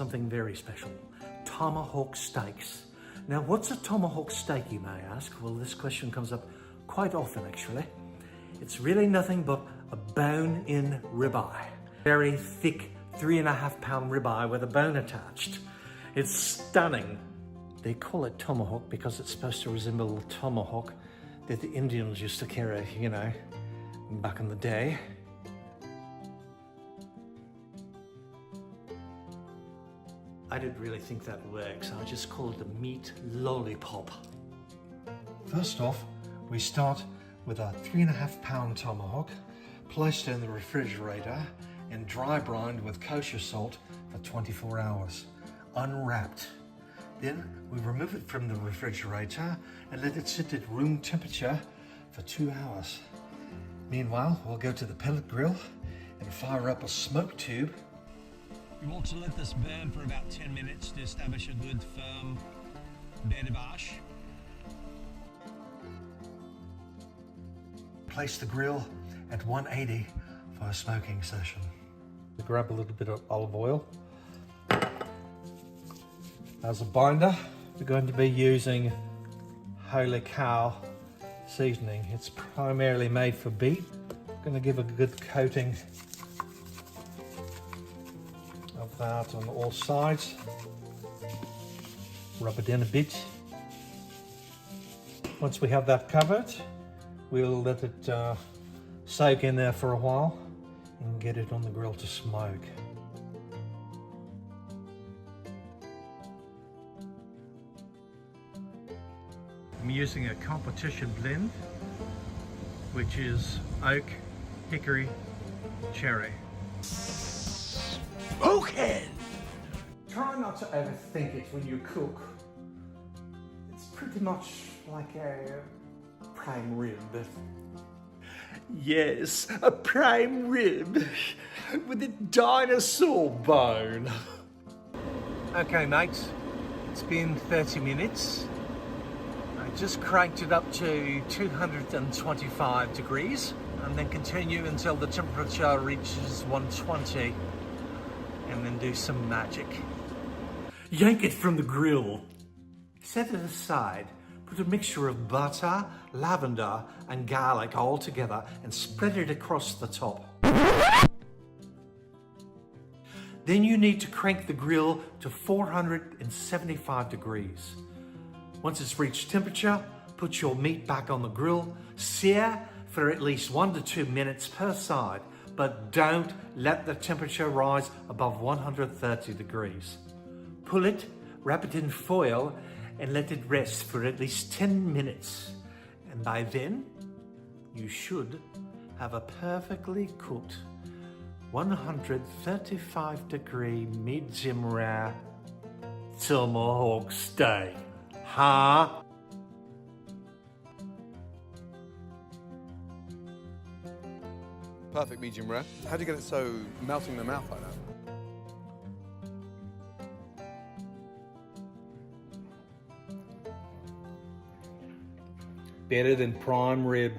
something very special. Tomahawk steaks. Now, what's a tomahawk steak, you may ask? Well, this question comes up quite often, actually. It's really nothing but a bone-in ribeye. Very thick, 3.5 pound ribeye with a bone attached. It's stunning. They call it tomahawk because it's supposed to resemble the tomahawk that the Indians used to carry, you know, back in the day. I didn't really think that would work, so I just called it a meat lollipop. First off, we start with a 3.5 pound tomahawk, placed in the refrigerator and dry brined with kosher salt for 24 hours, unwrapped. Then we remove it from the refrigerator and let it sit at room temperature for 2 hours. Meanwhile, we'll go to the pellet grill and fire up a smoke tube. You want to let this burn for about 10 minutes to establish a good firm bed of ash. Place the grill at 180 for a smoking session. We grab a little bit of olive oil. As a binder, we're going to be using Holy Cow seasoning. It's primarily made for beef. I'm going to give a good coating of that on all sides. Rub it in a bit. Once we have that covered, we'll let it soak in there for a while and get it on the grill to smoke. I'm using a competition blend, which is oak, hickory, cherry. Okay. Try not to overthink it when you cook. It's pretty much like a prime rib. Yes, a prime rib with a dinosaur bone. Okay, mates, it's been 30 minutes. I just cranked it up to 225 degrees and then continue until the temperature reaches 120 and then do some magic. Yank it from the grill. Set it aside. Put a mixture of butter, lavender and garlic all together and spread it across the top. Then you need to crank the grill to 475 degrees. Once it's reached temperature, put your meat back on the grill, sear for at least 1 to 2 minutes per side, but don't let the temperature rise above 130 degrees. Pull it, wrap it in foil, and let it rest for at least 10 minutes. And by then, you should have a perfectly cooked 135 degree medium rare tomahawk steak. Huh? Perfect medium rare. How do you get it so melting in the mouth like that? Better than prime rib.